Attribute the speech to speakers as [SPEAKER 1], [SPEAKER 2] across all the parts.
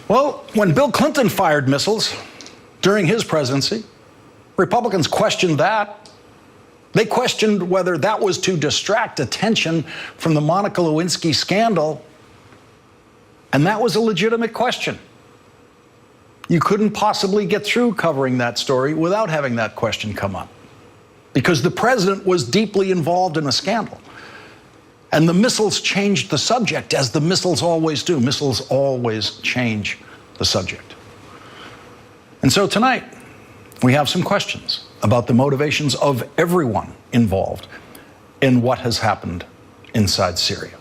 [SPEAKER 1] Well, when Bill Clinton fired missiles during his presidency, Republicans questioned that. They questioned whether that was to distract attention from the Monica Lewinsky scandal, and that was a legitimate question. You couldn't possibly get through covering that story without having that question come up, because the president was deeply involved in a scandal. And the missiles changed the subject, as the missiles always do. Missiles always change the subject. And so tonight, we have some questions about the motivations of everyone involved in what has happened inside Syria.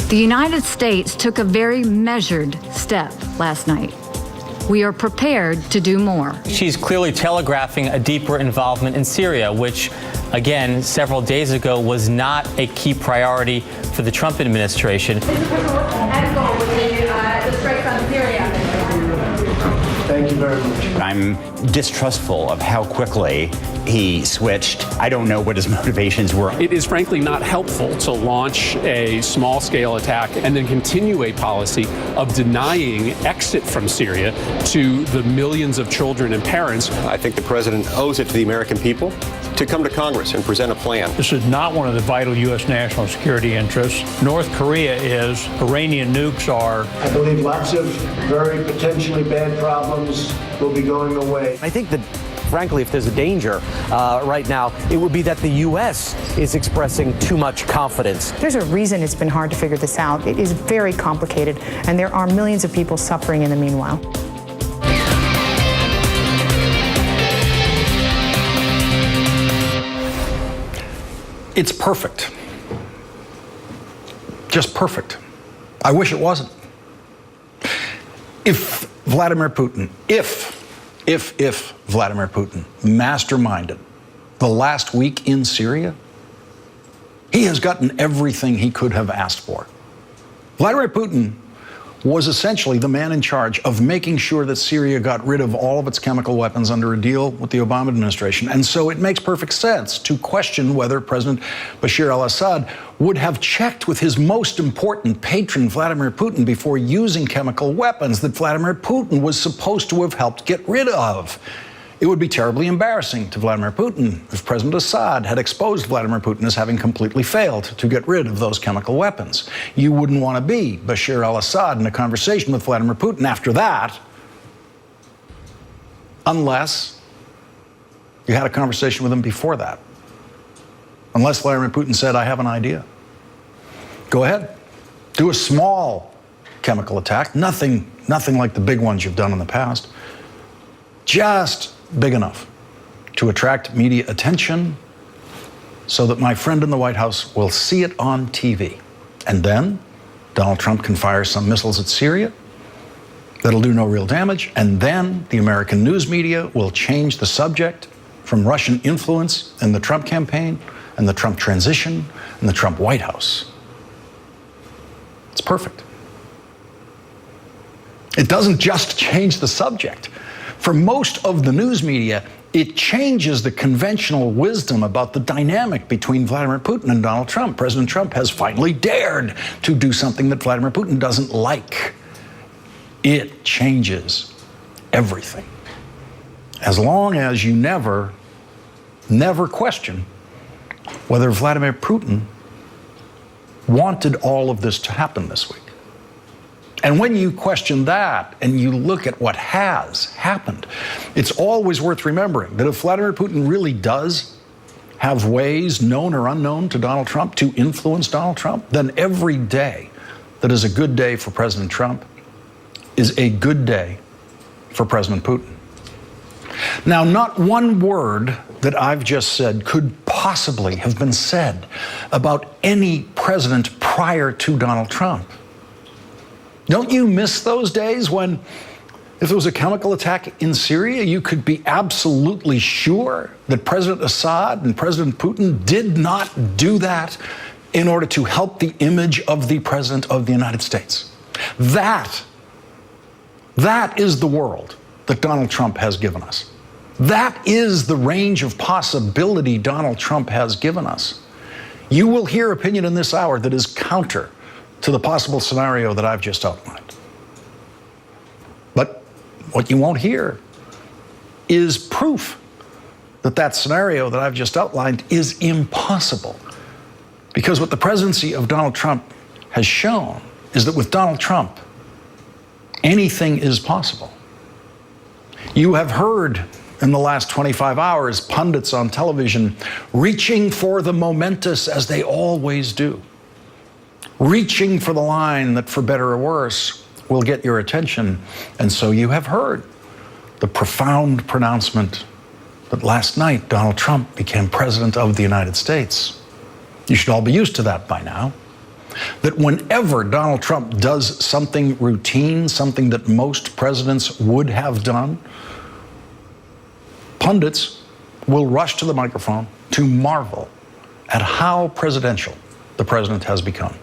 [SPEAKER 2] The United States took a very measured step last night. We are prepared to do more.
[SPEAKER 3] She's clearly telegraphing a deeper involvement in Syria, which, again, several days ago was not a key priority for the Trump administration.
[SPEAKER 4] Thank you very much.
[SPEAKER 5] I'm distrustful of how quickly he switched. I don't know what his motivations were.
[SPEAKER 6] It is frankly not helpful to launch a small-scale attack and then continue a policy of denying exit from Syria to the millions of children and parents.
[SPEAKER 7] I think the president owes it to the American people to come to Congress and present a plan.
[SPEAKER 8] This is not one of the vital U.S. national security interests. North Korea is. Iranian nukes are.
[SPEAKER 4] I believe lots of very potentially bad problems will be going away.
[SPEAKER 9] I think that, frankly, if there's a danger right now, it would be that the U.S. is expressing too much confidence.
[SPEAKER 10] There's a reason it's been hard to figure this out. It is very complicated, and there are millions of people suffering in the meanwhile.
[SPEAKER 1] It's perfect. Just perfect. I wish it wasn't. If Vladimir Putin, if Vladimir Putin masterminded the last week in Syria, he has gotten everything he could have asked for. Vladimir Putin was essentially the man in charge of making sure that Syria got rid of all of its chemical weapons under a deal with the Obama administration. And so it makes perfect sense to question whether President Bashar al-Assad would have checked with his most important patron, Vladimir Putin, before using chemical weapons that Vladimir Putin was supposed to have helped get rid of. It would be terribly embarrassing to Vladimir Putin if President Assad had exposed Vladimir Putin as having completely failed to get rid of those chemical weapons. You wouldn't want to be Bashar al-Assad in a conversation with Vladimir Putin after that, unless you had a conversation with him before that. Unless Vladimir Putin said, I have an idea. Go ahead. Do a small chemical attack. Nothing like the big ones you've done in the past. Just big enough to attract media attention so that my friend in the White House will see it on TV. And then Donald Trump can fire some missiles at Syria that'll do no real damage. And then the American news media will change the subject from Russian influence in the Trump campaign and the Trump transition and the Trump White House. It's perfect. It doesn't just change the subject. For most of the news media, it changes the conventional wisdom about the dynamic between Vladimir Putin and Donald Trump. President Trump has finally dared to do something that Vladimir Putin doesn't like. It changes everything. As long as you never question whether Vladimir Putin wanted all of this to happen this week. And when you question that and you look at what has happened, it's always worth remembering that if Vladimir Putin really does have ways, known or unknown, to Donald Trump to influence Donald Trump, then every day that is a good day for President Trump is a good day for President Putin. Now, not one word that I've just said could possibly have been said about any president prior to Donald Trump. Don't you miss those days when, if there was a chemical attack in Syria, you could be absolutely sure that President Assad and President Putin did not do that in order to help the image of the President of the United States? That is the world that Donald Trump has given us. That is the range of possibility Donald Trump has given us. You will hear opinion in this hour that is counter to the possible scenario that I've just outlined. But what you won't hear is proof that that scenario that I've just outlined is impossible. Because what the presidency of Donald Trump has shown is that with Donald Trump, anything is possible. You have heard in the last 25 hours pundits on television reaching for the momentous as they always do, reaching for the line that, for better or worse, will get your attention. And so you have heard the profound pronouncement that last night Donald Trump became president of the United States. You should all be used to that by now. That whenever Donald Trump does something routine, something that most presidents would have done, pundits will rush to the microphone to marvel at how presidential the president has become.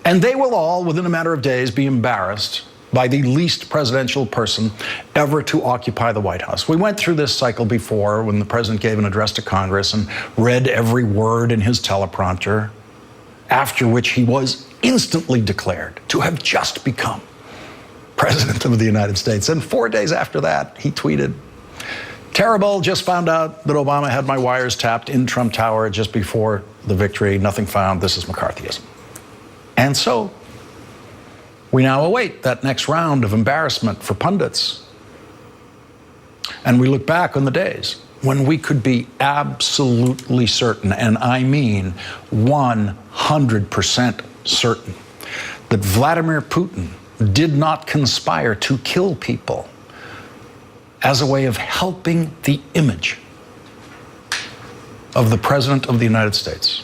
[SPEAKER 1] And they will all, within a matter of days, be embarrassed by the least presidential person ever to occupy the White House. We went through this cycle before when the president gave an address to Congress and read every word in his teleprompter, after which he was instantly declared to have just become president of the United States. And 4 days after that, he tweeted, "Terrible, just found out that Obama had my wires tapped in Trump Tower just before the victory. Nothing found. This is McCarthyism." And so we now await that next round of embarrassment for pundits. And we look back on the days when we could be absolutely certain, and I mean 100% certain, that Vladimir Putin did not conspire to kill people as a way of helping the image of the President of the United States.